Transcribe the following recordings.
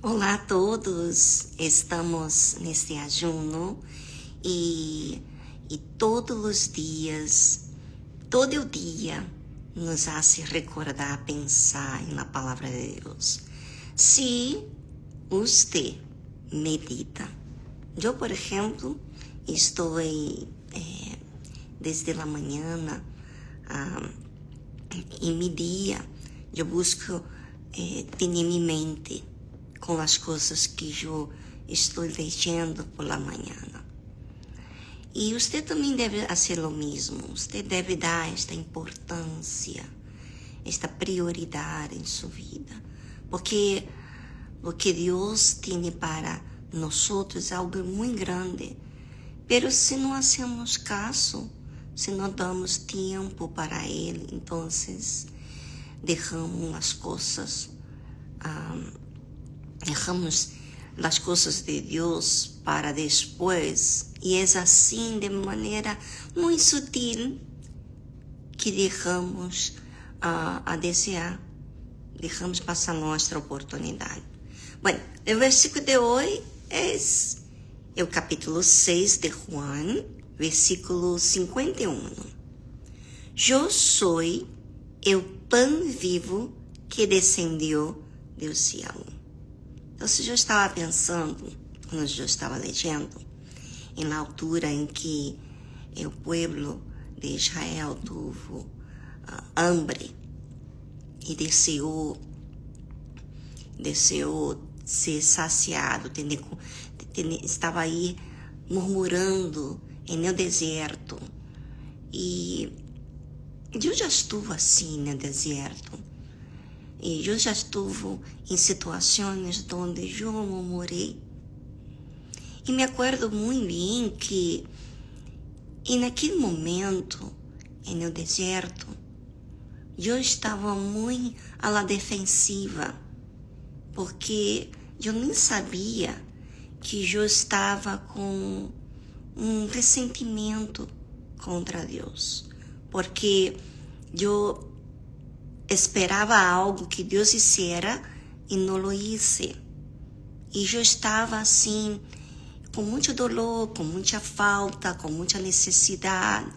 Olá a todos, estamos neste ayuno e todos os dias, todo o dia nos hace recordar, pensar na palavra de Deus. Se você medita, eu, por exemplo, estou desde a manhã em meu dia, eu busco ter em mente com as coisas que eu estou leyendo por la manhã. E você também deve fazer o mesmo. Você deve dar esta importância, esta prioridade em sua vida. Porque o que Deus tem para nós é algo muito grande. Pero se não hacemos caso, se não damos tempo para Ele, então deixamos as coisas dejamos as coisas de Deus para depois, e é assim de maneira muito sutil que deixamos a desejar, deixamos passar nossa oportunidade. Bueno, o versículo de hoje é o capítulo 6 de Juan, versículo 51. Eu sou o pão vivo que descendeu do céu. Então, se eu estava pensando, quando eu estava lendo, na altura em que o povo de Israel teve hambre e desejou ser saciado, estava aí murmurando no deserto. E eu já estive assim no deserto. E eu já estive em situações onde eu murmurei. E me acordo muito bem que, naquele momento, no deserto, eu estava muito à la defensiva, porque eu nem sabia que eu estava com um ressentimento contra Deus, porque eu esperava algo que Deus hiciera e não lo hice. E eu estava assim, com muito dolor, com muita falta, com muita necessidade,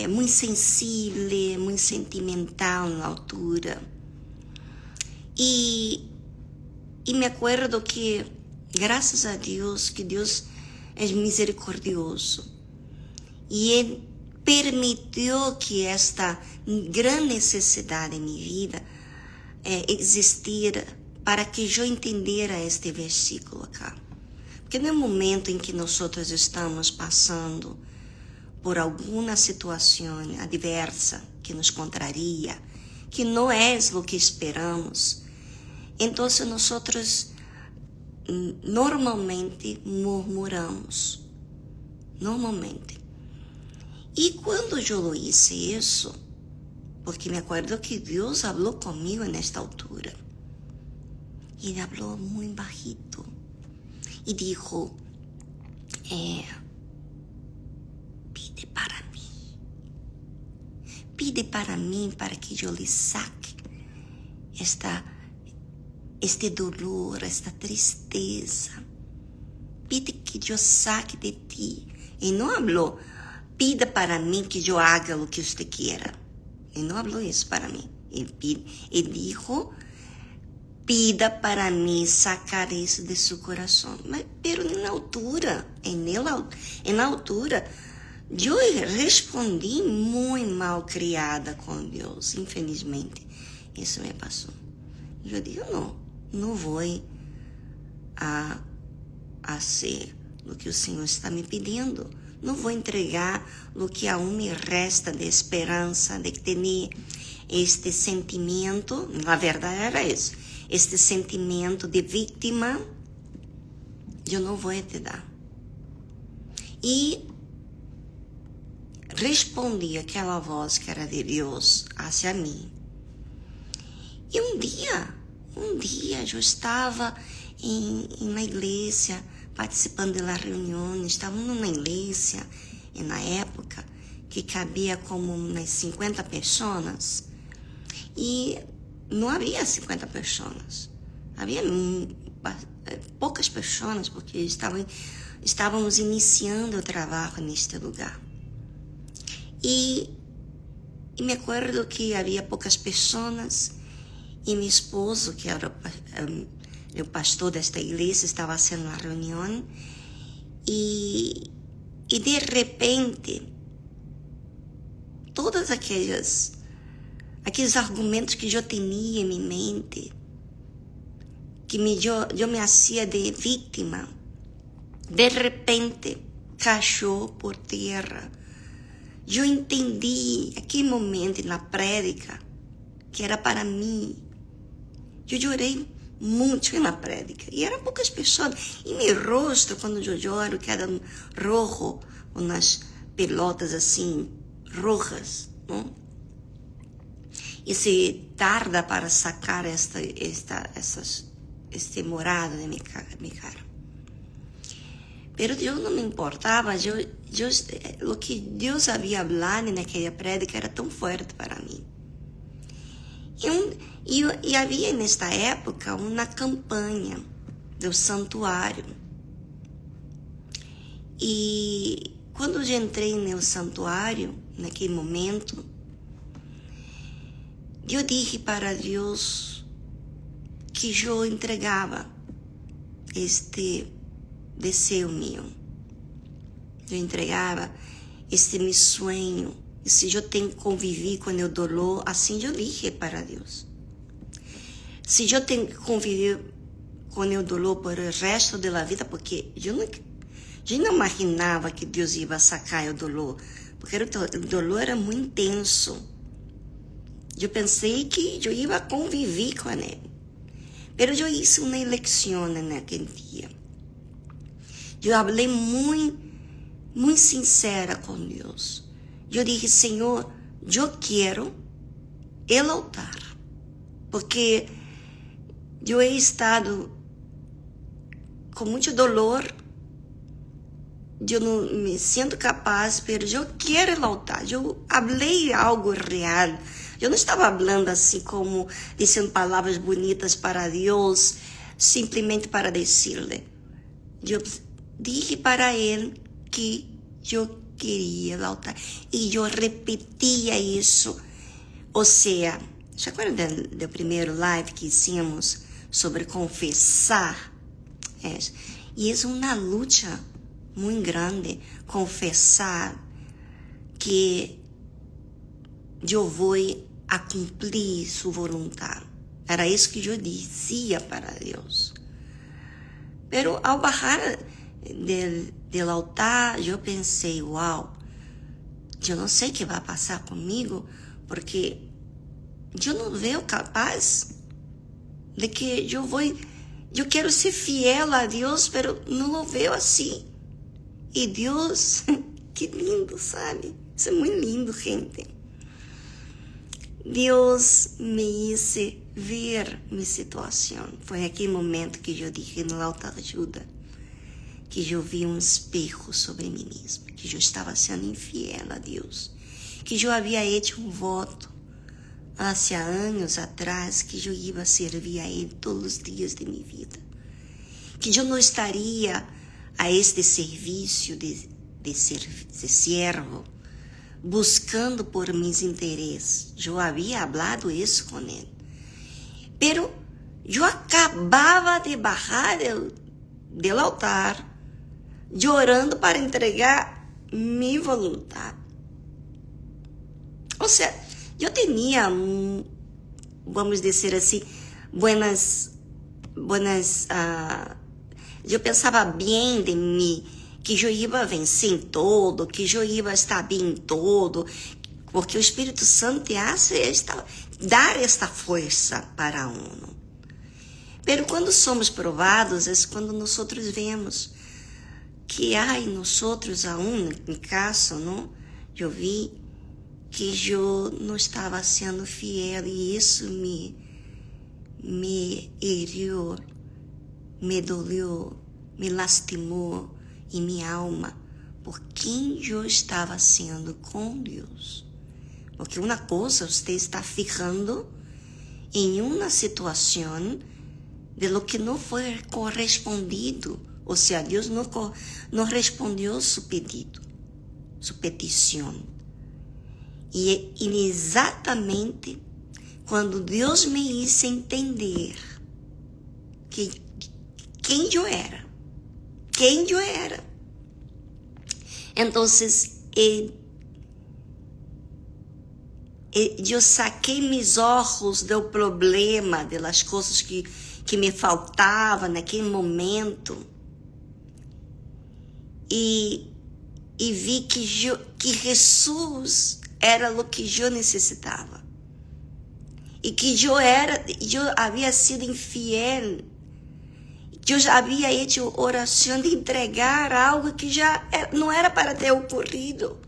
muito sensível, muito sentimental na altura. E me acordo que, graças a Deus, que Deus é misericordioso. E Ele permitiu que esta grande necessidade em minha vida existira para que eu entendera este versículo acá. Porque no momento em que nós estamos passando por alguma situação adversa que nos contraria, que não é o que esperamos, então nós normalmente murmuramos. Normalmente. E quando eu hice isso, porque me acuerdo que Deus falou comigo nesta altura, e Ele falou muito bajito, e dijo, pide para mim para que eu lhe saque este dolor, esta tristeza, pide que eu saque de ti. E não falou, pida para mim que eu haga o que você queira. Ele não falou isso para mim. Ele dijo, pida para mim sacar isso de seu coração. Mas, na altura, na altura, eu respondi muito mal criada com Deus. Infelizmente, isso me passou. Eu digo, não vou a ser o que o Senhor está me pedindo. Não vou entregar o que aún me resta de esperança, de ter este sentimento, na verdade era isso, este sentimento de vítima, eu não vou te dar. E respondi aquela voz que era de Deus hacia mim. E um dia eu estava na igreja, participando das reuniões, estávamos numa igreja, e na época, que cabia como umas 50 pessoas, e não havia 50 pessoas, havia poucas pessoas, porque estávamos iniciando o trabalho neste lugar. E me acordo que havia poucas pessoas e meu esposo, que era o pastor desta igreja, estava fazendo uma reunião e de repente todos aqueles argumentos que eu tinha em minha mente, que eu me hacía de vítima, de repente caiu por terra. Eu entendi aquele momento na prédica que era para mim. Eu chorei muito na prédica e eram poucas pessoas. E meu rosto, quando eu choro, que era rojo, umas pelotas assim rojas, não? E se tarda para sacar este morado de minha cara. Pero eu não me importava, o que Deus havia falado naquela prédica era tão forte para mim. E havia nesta época uma campanha do santuário. E quando eu entrei no santuário, naquele momento, eu disse para Deus que eu entregava este desejo meu. Eu entregava este meu sonho. E se eu tenho que conviver com o dolor, assim eu disse para Deus. Se eu tenho que conviver com o dolor por o resto da vida, porque eu não imaginava que Deus ia sacar o dolor, porque o dolor era muito intenso. Eu pensei que eu ia conviver com ele. Mas eu fiz uma eleição naquele dia. Eu falei muito sincera com Deus. Eu disse, Senhor, eu quero el altar, porque eu he estado com muito dolor, eu não me sinto capaz, mas eu quero el altar. Eu falei algo real. Eu não estava falando assim como dizendo palavras bonitas para Deus, simplesmente para dizer-lhe. Eu disse para ele que eu queria el altar. E eu repetia isso. Ou seja, se acorda do primeiro live que hicimos sobre confessar? E é uma luta muito grande, confessar que eu vou a cumprir sua vontade. Era isso que eu dizia para Deus. Pero ao bajar del altar, eu pensei, uau, eu não sei o que vai passar comigo, porque eu não vejo capaz de que eu quero ser fiel a Deus, pero não o vejo assim. E Deus, que lindo, sabe? Isso é muito lindo, gente. Deus me hizo ver minha situação. Foi aquele momento que eu disse no altar de ajuda, que eu vi um espejo sobre mim mesma, que eu estava sendo infiel a Deus, que eu havia feito um voto há anos atrás, que eu ia servir a Ele todos os dias de minha vida, que eu não estaria a este serviço de servo, buscando por meus interesses. Eu havia falado isso com ele. Pero eu acabava de bajar do altar, orando para entregar minha vontade. Ou seja, eu tinha, vamos dizer assim, eu pensava bem de mim, que eu ia vencer em todo, que eu ia estar bem em todo, porque o Espírito Santo te hace dar esta força para uno. Mas quando somos provados, é quando nós vemos que nós aún, em caso, não? Eu vi que eu não estava sendo fiel e isso me heriu, me doliu, me lastimou em minha alma, por quem eu estava sendo com Deus. Porque uma coisa, você está ficando em uma situação de lo que não foi correspondido. Ou seja, Deus não respondeu seu pedido, sua petição. E exatamente quando Deus me hizo entender quem eu era, então eu saquei meus olhos do problema, das coisas que me faltavam naquele momento, e vi que Jesus era o que eu necessitava, e que eu havia sido infiel, que eu já havia feito oração de entregar algo que já não era para ter ocorrido.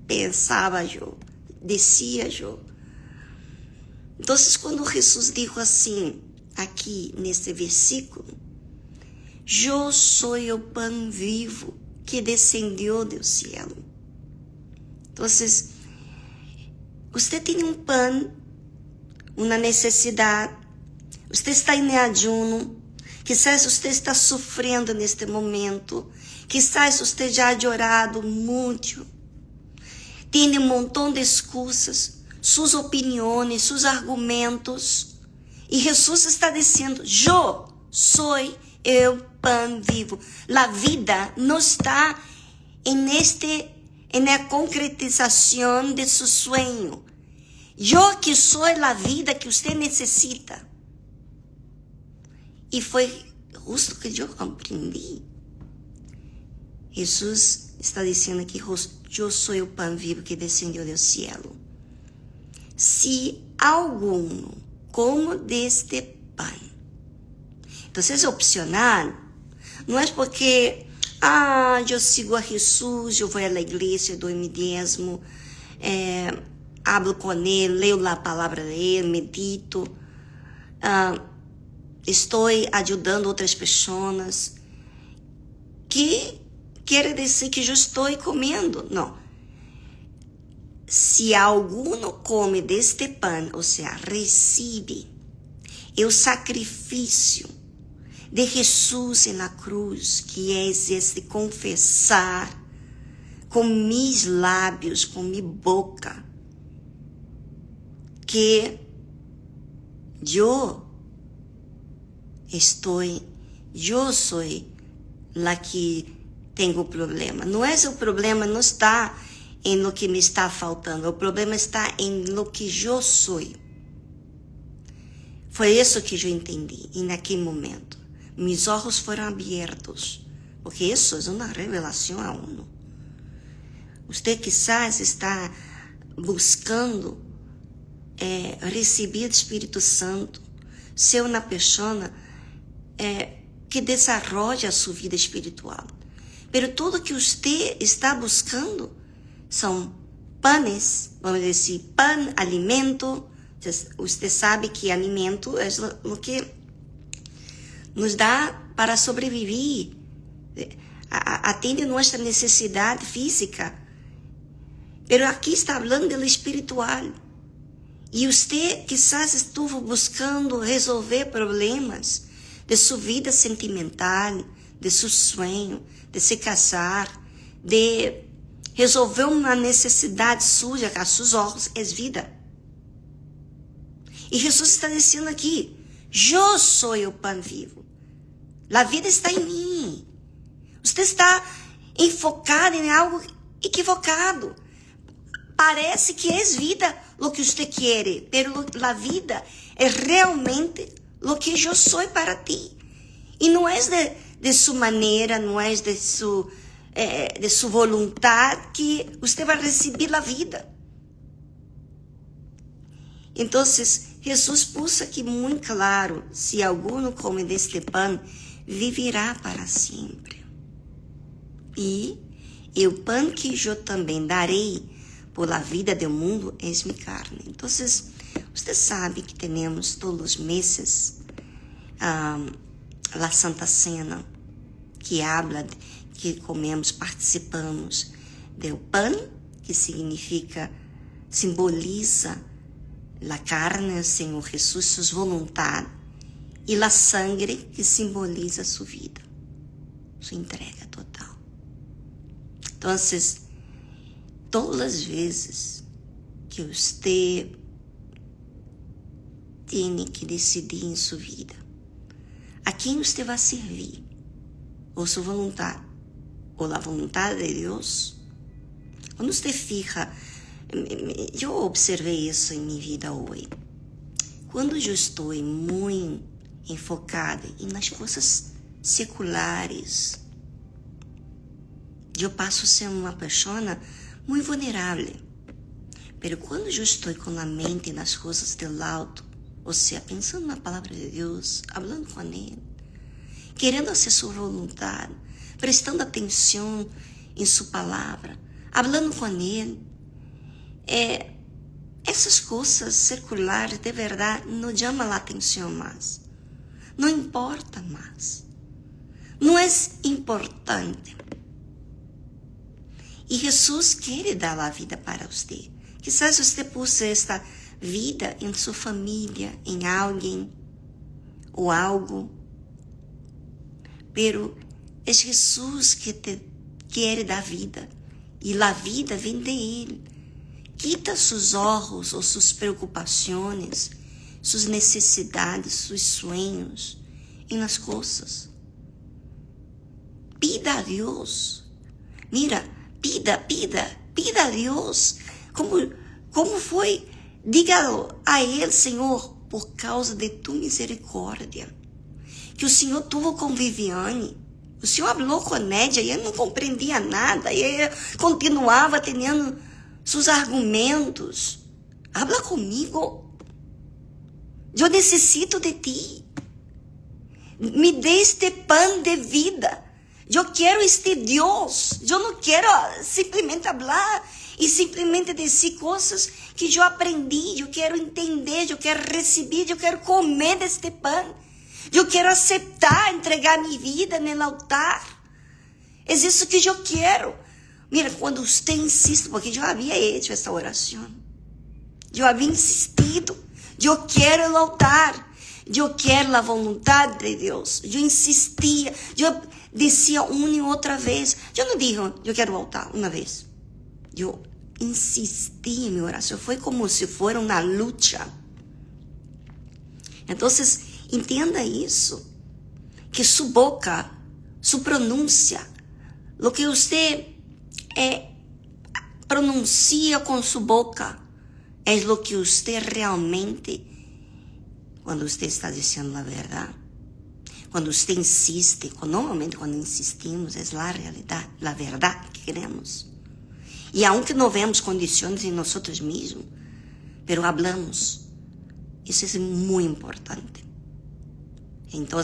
Pensava eu, dizia eu. Então, quando Jesus disse assim, aqui nesse versículo, eu sou o pão vivo que descendeu do céu. Então, você tem um pão, uma necessidade, você está em ayuno, quizás você está sofrendo neste momento, quizás você já ha orado muito, tem um montão de excusas, suas opiniões, seus argumentos, e Jesus está dizendo, eu sou o pão vivo. A vida não está na concretização de seu sonho. Eu que sou a vida que você necessita. E foi justo que eu compreendi. Jesus está dizendo aqui, eu sou o pão vivo que descendeu do céu. Se algum como deste pão. Então, é opcional. Não é porque, eu sigo a Jesus, eu vou à igreja, dou meu dízimo, hablo com ele, leio a palavra dele, medito, estou ajudando outras pessoas, que quer dizer que eu estou comendo. Não. Se alguno come deste pão, ou seja, recebe o sacrifício de Jesus na cruz, que é este confessar com meus lábios, com minha boca, que eu sou a que tenho problema. Não é o problema, não está em lo que me está faltando, o problema está em lo que eu sou. Foi isso que eu entendi, e naquele momento, meus olhos foram abertos, porque isso é uma revelação a uno. Você quizás está buscando receber o Espírito Santo, ser uma pessoa que desenvolve a sua vida espiritual. Mas tudo que você está buscando são panes, vamos dizer, pão, alimento. Você sabe que alimento é o que nos dá para sobreviver, atende nossa necessidade física. Mas aqui está falando do espiritual. E você quizás estuvo buscando resolver problemas de sua vida sentimental, de seu sonho, de se casar, de resolver uma necessidade suja, que a seus olhos é vida. E Jesus está dizendo aqui, eu sou o pão vivo. A vida está em mim. Você está enfocado em algo equivocado. Parece que é vida o que você quer, mas a vida é realmente o que eu sou para ti. E não é de sua maneira, não é de sua vontade que você vai receber a vida. Então, Jesus pôs aqui muito claro, se alguno come deste pão, viverá para sempre. E o pão que eu também darei por la vida do mundo é minha carne. Então, você sabe que temos todos os meses a Santa Cena, que habla, que comemos, participamos do pão, que simboliza a carne, o Senhor Jesus, sua vontade, e a sangre que simboliza sua vida, sua entrega total. Então, todas as vezes que você tem que decidir em sua vida a quem você vai servir, ou sua vontade, ou a vontade de Deus, quando você fica... Eu observei isso em minha vida hoje. Quando eu estou muito enfocada nas coisas seculares, eu passo a ser uma pessoa muito vulnerável. Mas quando eu estou com a mente nas coisas do alto, ou seja, pensando na palavra de Deus, falando com Ele, querendo fazer sua vontade, prestando atenção em sua palavra, falando com Ele, essas coisas seculares de verdade não chamam a atenção mais, não importa mais, não é importante. E Jesus quer dar a vida para você. Quizás você pôs esta vida em sua família, em alguém ou algo, pero é Jesus que te quer dar vida, e a vida vem de Ele. Quita seus olhos ou suas preocupações, suas necessidades, seus sonhos em las coisas. Pida a Deus. Mira, pida a Deus. Como foi? Diga a Ele, Senhor, por causa de tu misericórdia, que o Senhor tuvo com Viviane. O Senhor falou com Nédia e ele não compreendia nada, e ele continuava tendo seus argumentos. Habla comigo. Eu necessito de ti. Me dê este pão de vida. Eu quero este Deus. Eu não quero simplesmente falar e simplesmente dizer coisas que eu aprendi. Eu quero entender, eu quero receber, eu quero comer deste pão. Eu quero aceitar, entregar minha vida no altar. É isso que eu quero. Mira, quando você insiste, porque eu havia feito essa oração, eu havia insistido, eu quero o altar, eu quero a vontade de Deus, eu insistia, eu dizia uma e outra vez, eu não digo, eu quero o altar uma vez, eu insisti em minha oração, foi como se fosse uma luta. Então, entenda isso, que sua boca, sua pronúncia, o que você pronuncia com sua boca, é o que você realmente, quando você está dizendo a verdade, quando você insiste, normalmente quando insistimos, é a realidade, a verdade que queremos. E aunque não vemos condições em nós mesmos, pero hablamos. Isso é muito importante. Então,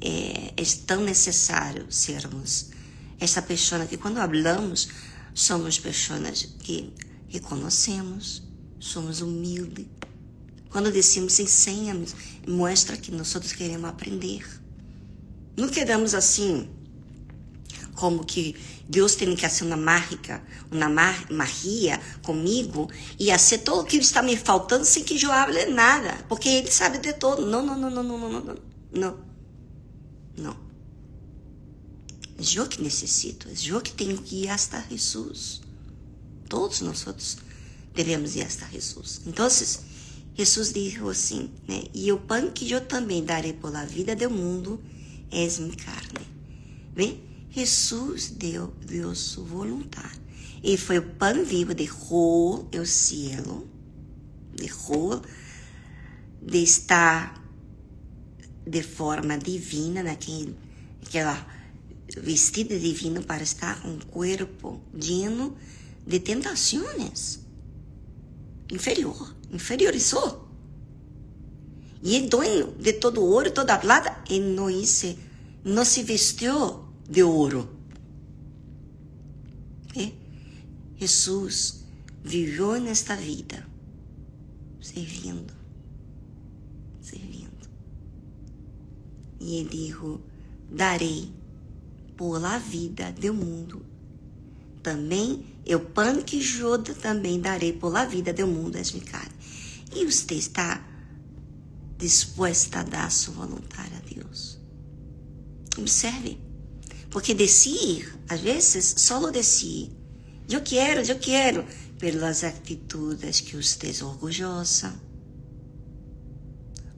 é tão necessário sermos essa pessoa que, quando falamos, somos pessoas que reconhecemos, somos humildes. Quando decimos enseña-nos, mostra que nós queremos aprender. Não queremos assim, como que Deus tem que fazer uma magia comigo e fazer tudo o que está me faltando sem que eu hable nada, porque Ele sabe de tudo. Não. É eu que necessito, é eu que tenho que ir hasta Jesus. Todos nós devemos ir hasta Jesus. Então, Jesus disse assim, né? E o pão que eu também darei pela vida do mundo é minha carne. Vê? Jesus deu sua vontade. E foi o pão vivo, deixou o cielo, deixou de estar de forma divina, naquela vestido divino, para estar com o corpo lleno de tentações. Inferiorizou. E é dono de todo ouro, toda plata, e não se vestiu de ouro. Jesus viveu nesta vida servindo. E ele disse: darei por a vida do mundo. Também o pão que eu também darei por a vida do mundo, é minha carne. E você está dispuesta a dar su voluntad a Dios. Observe, porque decir, às vezes, solo decir, eu quero, pelas atitudes que você é orgulhosa.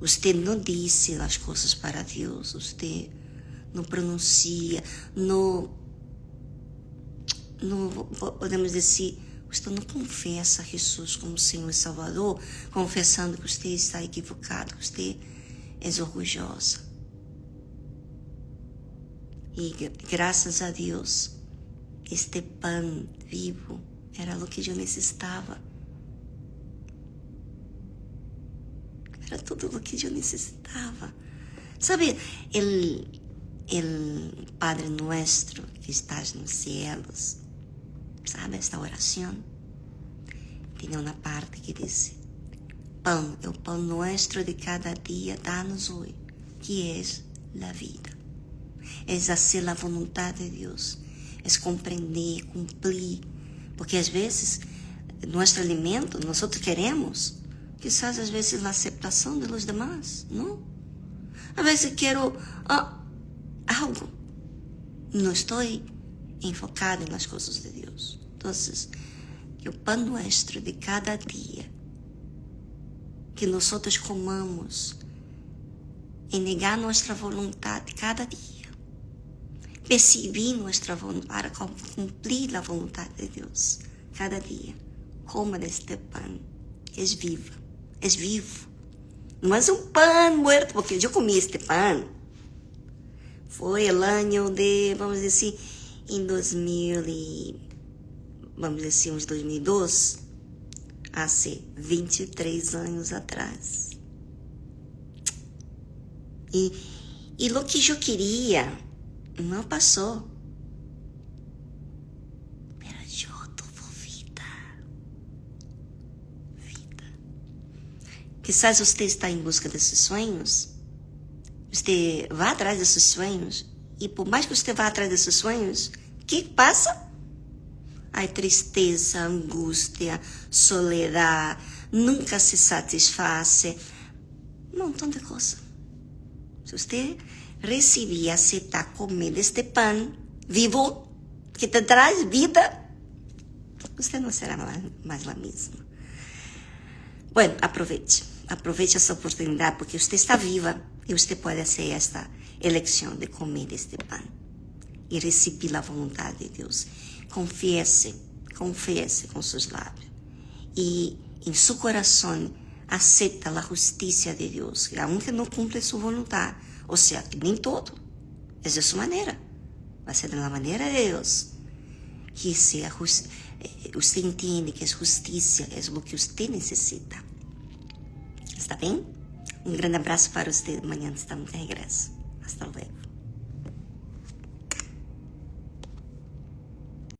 Você não disse as coisas para Deus, você não pronuncia, não podemos dizer, você não confessa a Jesus como Senhor e Salvador, confessando que você está equivocado, que você é orgulhosa. E graças a Deus, este pão vivo era o que eu necessitava. Era tudo o que eu necessitava. Sabe, el Padre Nuestro que estás nos cielos, sabe esta oração? Tem uma parte que diz: Pão, é o pão nuestro de cada dia, dá-nos hoje, que é a vida. É fazer a vontade de Deus, é compreender, cumprir, porque às vezes nosso alimento, nós queremos, quizás às vezes a aceitação de los demás, não? Às vezes quero algo, não estou enfocado nas coisas de Deus. Então, que o pão nuestro de cada dia, que nós comamos, e negar nossa vontade cada dia, perceber nossa vontade para cumprir a vontade de Deus cada dia. Coma deste pão, é vivo. Não é um pão morto, porque eu comi este pão. Foi o ano de, vamos dizer, em 2012, há 23 anos atrás. E o que eu queria não passou. Pero eu tuve vida. Quizás você está em busca desses sonhos. Você vai atrás desses sonhos. E por mais que você vá atrás desses sonhos, o que passa? Ai, tristeza, angústia, soledade, nunca se satisfaz. Um montão de coisas. Se você receber e aceitar comer deste pão vivo que te traz vida, você não será mais a mesma. Bueno, aproveite essa oportunidade, porque você está viva e você pode fazer esta eleição de comer deste pão e receber a vontade de Deus. Confesse com seus lábios e em seu coração aceita a justiça de Deus, aunque não cumpre sua vontade. Ou seja, que nem todo é de sua maneira, vai ser da maneira de Deus. Que seja, você entende que a justiça é o que você necessita. Está bem? Um grande abraço para você. Amanhã estamos de regresso. Hasta luego.